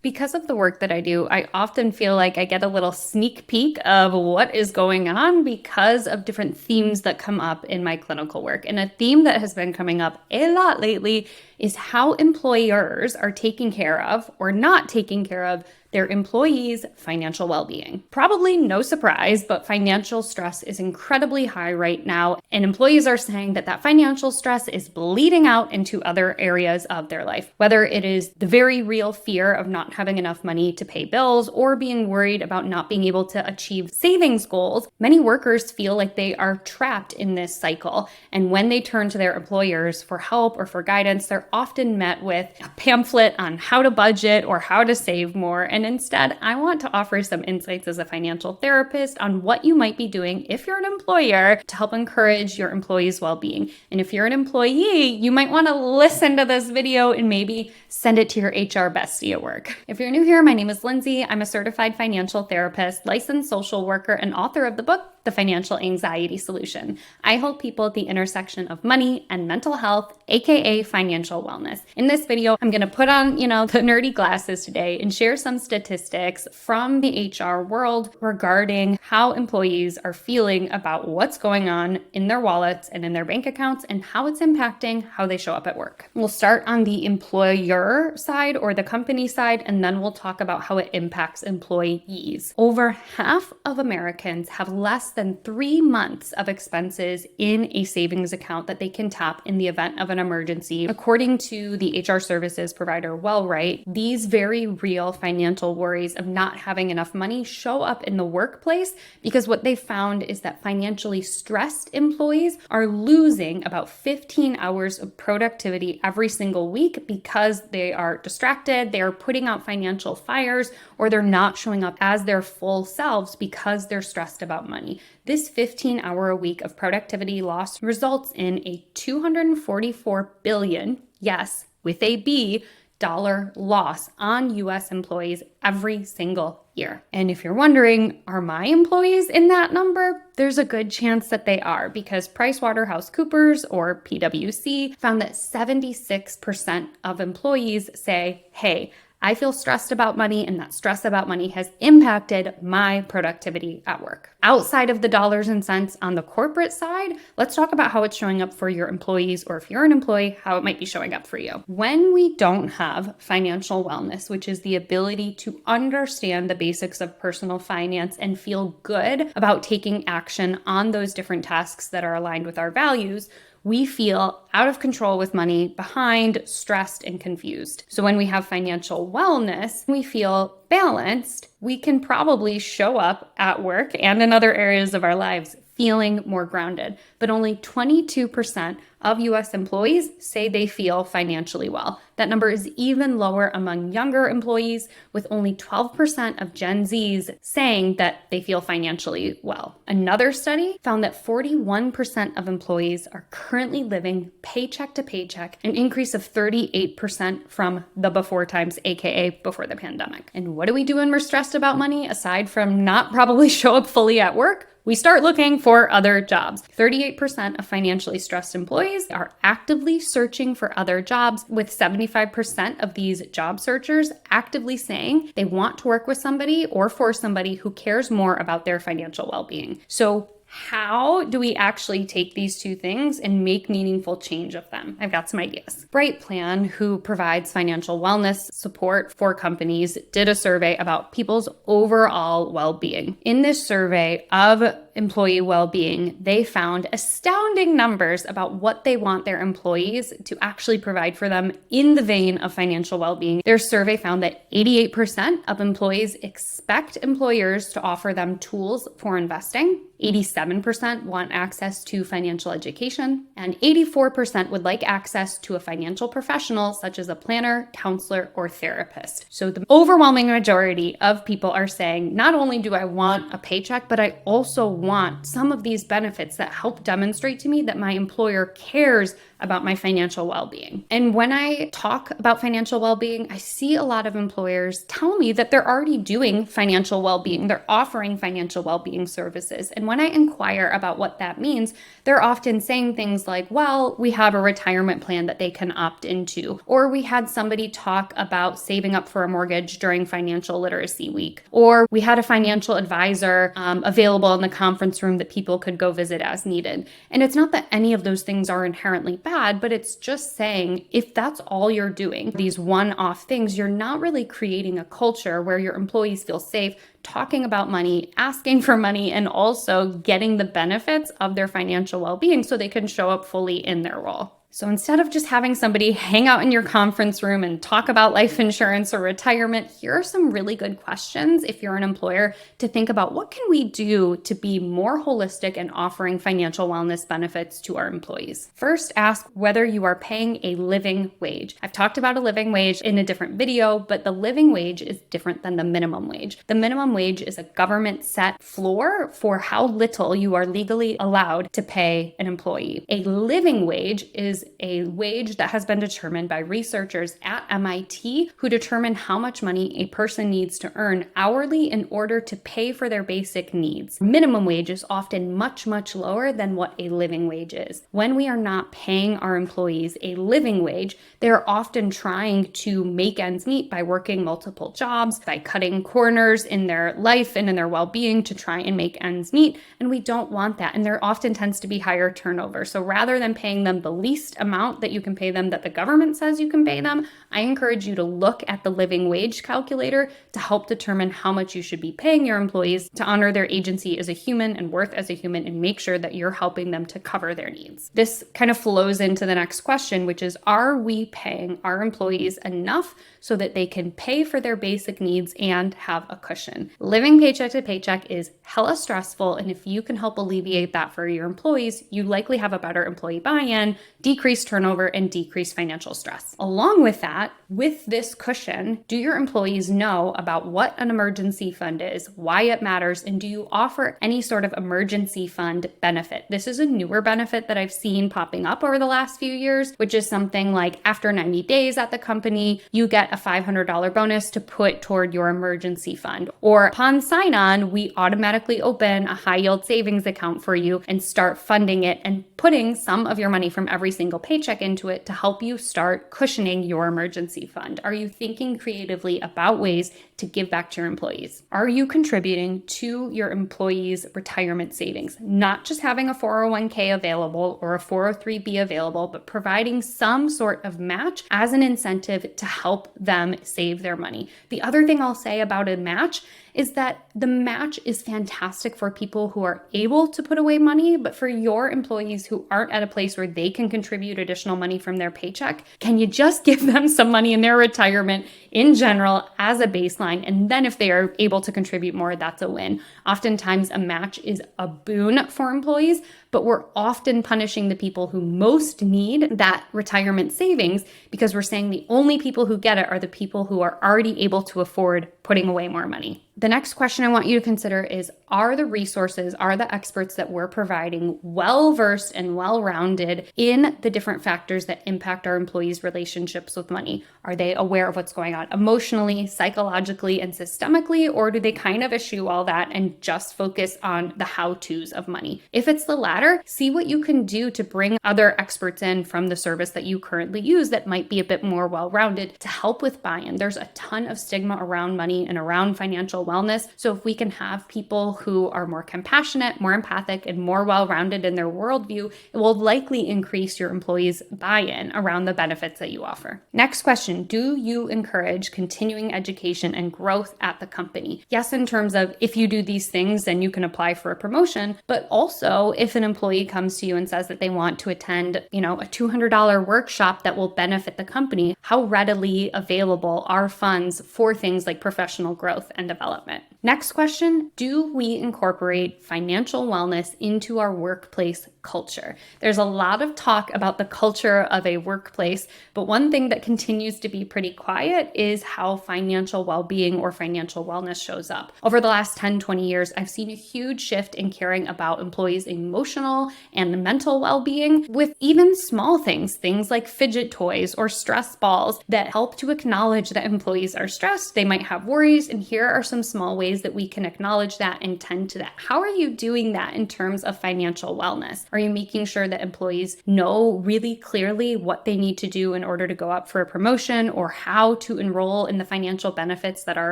Because of the work that I do, I often feel like I get a little sneak peek of what is going on because of different themes that come up in my clinical work. And a theme that has been coming up a lot lately is how employers are taking care of or not taking care of their employees' financial well-being. Probably no surprise, but financial stress is incredibly high right now, and employees are saying that that financial stress is bleeding out into other areas of their life, whether it is the very real fear of not having enough money to pay bills or being worried about not being able to achieve savings goals. Many workers feel like they are trapped in this cycle, and when they turn to their employers for help or for guidance, they're often met with a pamphlet on how to budget or how to save more. And instead, I want to offer some insights as a financial therapist on what you might be doing if you're an employer to help encourage your employees' well-being. And if you're an employee, you might want to listen to this video and maybe send it to your HR bestie at work. If you're new here, my name is Lindsay. I'm a certified financial therapist, licensed social worker, and author of the book, The Financial Anxiety Solution. I help people at the intersection of money and mental health, aka financial wellness. In this video, I'm going to put on, the nerdy glasses today and share some statistics from the HR world regarding how employees are feeling about what's going on in their wallets and in their bank accounts and how it's impacting how they show up at work. We'll start on the employer side or the company side, and then we'll talk about how it impacts employees. Over half of Americans have less than 3 months of expenses in a savings account that they can tap in the event of an emergency. According to the HR services provider Wellwright, these very real financial worries of not having enough money show up in the workplace because what they found is that financially stressed employees are losing about 15 hours of productivity every single week because they are distracted, they are putting out financial fires, or they're not showing up as their full selves because they're stressed about money. This 15-hour a week of productivity loss results in a $244 billion, yes, with a B, dollar loss on US employees every single year. And if you're wondering, are my employees in that number? There's a good chance that they are because PricewaterhouseCoopers or PwC found that 76% of employees say, hey, I feel stressed about money, and that stress about money has impacted my productivity at work. Outside of the dollars and cents on the corporate side, let's talk about how it's showing up for your employees, or if you're an employee, how it might be showing up for you. When we don't have financial wellness, which is the ability to understand the basics of personal finance and feel good about taking action on those different tasks that are aligned with our values, we feel out of control with money, behind, stressed, and confused. So when we have financial wellness, we feel balanced, we can probably show up at work and in other areas of our lives feeling more grounded. But only 22% of US employees say they feel financially well. That number is even lower among younger employees, with only 12% of Gen Zs saying that they feel financially well. Another study found that 41% of employees are currently living paycheck to paycheck, an increase of 38% from the before times, aka before the pandemic. And what do we do when we're stressed about money, aside from not probably show up fully at work? We start looking for other jobs. 38% of financially stressed employees are actively searching for other jobs, with 75% of these job searchers actively saying they want to work with somebody or for somebody who cares more about their financial well-being. So how do we actually take these two things and make meaningful change of them? I've got some ideas. Bright Plan, who provides financial wellness support for companies, did a survey about people's overall well-being. In this survey of employee well-being, they found astounding numbers about what they want their employees to actually provide for them in the vein of financial well-being. Their survey found that 88% of employees expect employers to offer them tools for investing. 87% want access to financial education, and 84% would like access to a financial professional such as a planner, counselor, or therapist. So the overwhelming majority of people are saying, not only do I want a paycheck, but I also want some of these benefits that help demonstrate to me that my employer cares about my financial well-being. And when I talk about financial well-being, I see a lot of employers tell me that they're already doing financial well-being. They're offering financial well-being services. And when I inquire about what that means, they're often saying things like, well, we have a retirement plan that they can opt into, or we had somebody talk about saving up for a mortgage during financial literacy week, or we had a financial advisor available in the conference room that people could go visit as needed. And it's not that any of those things are inherently bad, but it's just saying if that's all you're doing, these one-off things, you're not really creating a culture where your employees feel safe talking about money, asking for money, and also getting the benefits of their financial well-being so they can show up fully in their role. So instead of just having somebody hang out in your conference room and talk about life insurance or retirement, here are some really good questions if you're an employer to think about what can we do to be more holistic in offering financial wellness benefits to our employees. First, ask whether you are paying a living wage. I've talked about a living wage in a different video, but the living wage is different than the minimum wage. The minimum wage is a government set floor for how little you are legally allowed to pay an employee. A living wage is a wage that has been determined by researchers at MIT who determine how much money a person needs to earn hourly in order to pay for their basic needs. Minimum wage is often much, much lower than what a living wage is. When we are not paying our employees a living wage, they're often trying to make ends meet by working multiple jobs, by cutting corners in their life and in their well-being to try and make ends meet. And we don't want that. And there often tends to be higher turnover. So rather than paying them the least amount that you can pay them that the government says you can pay them, I encourage you to look at the living wage calculator to help determine how much you should be paying your employees to honor their agency as a human and worth as a human and make sure that you're helping them to cover their needs. This kind of flows into the next question, which is, are we paying our employees enough so that they can pay for their basic needs and have a cushion? Living paycheck to paycheck is hella stressful, and if you can help alleviate that for your employees, you likely have a better employee buy-in, decrease turnover, and decrease financial stress. Along with that, with this cushion, do your employees know about what an emergency fund is, why it matters, and do you offer any sort of emergency fund benefit? This is a newer benefit that I've seen popping up over the last few years, which is something like after 90 days at the company, you get a $500 bonus to put toward your emergency fund. Or upon sign-on, we automatically open a high-yield savings account for you and start funding it and putting some of your money from every single paycheck into it to help you start cushioning your emergency fund. Are you thinking creatively about ways to give back to your employees? Are you contributing to your employees' retirement savings? Not just having a 401k available or a 403b available, but providing some sort of match as an incentive to help them save their money. The other thing I'll say about a match is that the match is fantastic for people who are able to put away money, but for your employees who aren't at a place where they can contribute additional money from their paycheck, can you just give them some money in their retirement in general as a baseline? And then if they are able to contribute more, that's a win. Oftentimes a match is a boon for employees, but we're often punishing the people who most need that retirement savings because we're saying the only people who get it are the people who are already able to afford putting away more money. The next question I want you to consider is, are the resources, are the experts that we're providing well-versed and well-rounded in the different factors that impact our employees' relationships with money? Are they aware of what's going on emotionally, psychologically, and systemically, or do they kind of eschew all that and just focus on the how-tos of money? If it's the latter, see what you can do to bring other experts in from the service that you currently use that might be a bit more well-rounded to help with buy-in. There's a ton of stigma around money and around financial wellness. So if we can have people who are more compassionate, more empathic, and more well-rounded in their worldview, it will likely increase your employees' buy-in around the benefits that you offer. Next question, do you encourage continuing education and growth at the company? Yes, in terms of if you do these things, then you can apply for a promotion, but also if an employee comes to you and says that they want to attend, a $200 workshop that will benefit the company, how readily available are funds for things like professional growth and development? Next question, do we incorporate financial wellness into our workplace culture? There's a lot of talk about the culture of a workplace, but one thing that continues to be pretty quiet is how financial well-being or financial wellness shows up. Over the last 10, 20 years, I've seen a huge shift in caring about employees' emotional and mental well-being with even small things like fidget toys or stress balls that help to acknowledge that employees are stressed. They might have worries, and here are some small ways that we can acknowledge that and tend to that. How are you doing that in terms of financial wellness? Are you making sure that employees know really clearly what they need to do in order to go up for a promotion or how to enroll in the financial benefits that are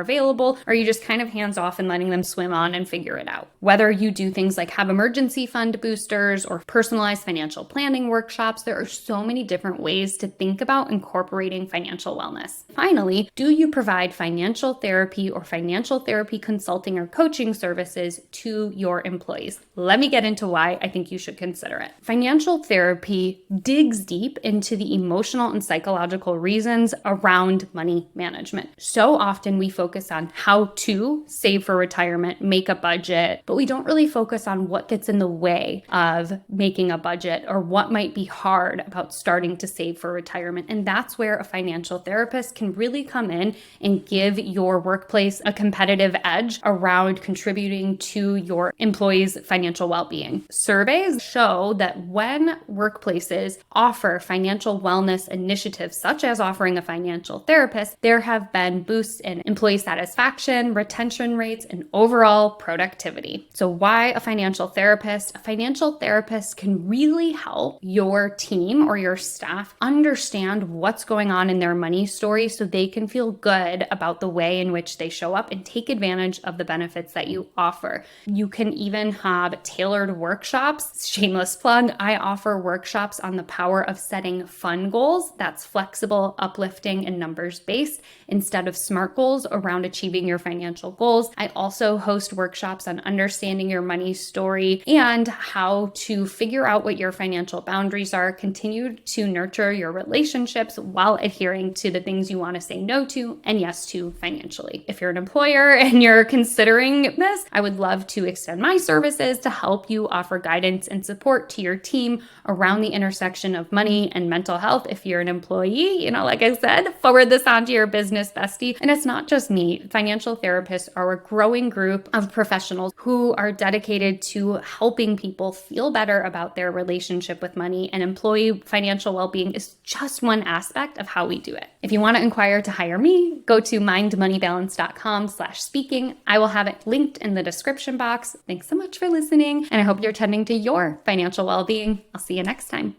available? Or are you just kind of hands off and letting them swim on and figure it out? Whether you do things like have emergency fund boosters or personalized financial planning workshops, there are so many different ways to think about incorporating financial wellness. Finally, do you provide financial therapy or financial therapy consulting or coaching services to your employees? Let me get into why I think you should consider it. Financial therapy digs deep into the emotional and psychological reasons around money management. So often we focus on how to save for retirement, make a budget, but we don't really focus on what gets in the way of making a budget or what might be hard about starting to save for retirement. And that's where a financial therapist can really come in and give your workplace a competitive edge around contributing to your employees' financial well-being. Surveys show that when workplaces offer financial wellness initiatives, such as offering a financial therapist, there have been boosts in employee satisfaction, retention rates, and overall productivity. So why a financial therapist? A financial therapist can really help your team or your staff understand what's going on in their money story so they can feel good about the way in which they show up and take advantage of the benefits that you offer. You can even have tailored workshops. Shameless plug, I offer workshops on the power of setting fun goals that's flexible, uplifting, and numbers-based instead of SMART goals around achieving your financial goals. I also host workshops on understanding your money story and how to figure out what your financial boundaries are, continue to nurture your relationships while adhering to the things you want to say no to and yes to financially. If you're an employer and you're considering this, I would love to extend my services to help you offer guidance and support to your team around the intersection of money and mental health. If you're an employee, like I said, forward this on to your business bestie. And it's not just me. Financial therapists are a growing group of professionals who are dedicated to helping people feel better about their relationship with money, and employee financial well-being is just one aspect of how we do it. If you want to inquire to hire me, go to mindmoneybalance.com/speaking. I will have it linked in the description box. Thanks so much for listening, and I hope you're tending to your financial well-being. I'll see you next time.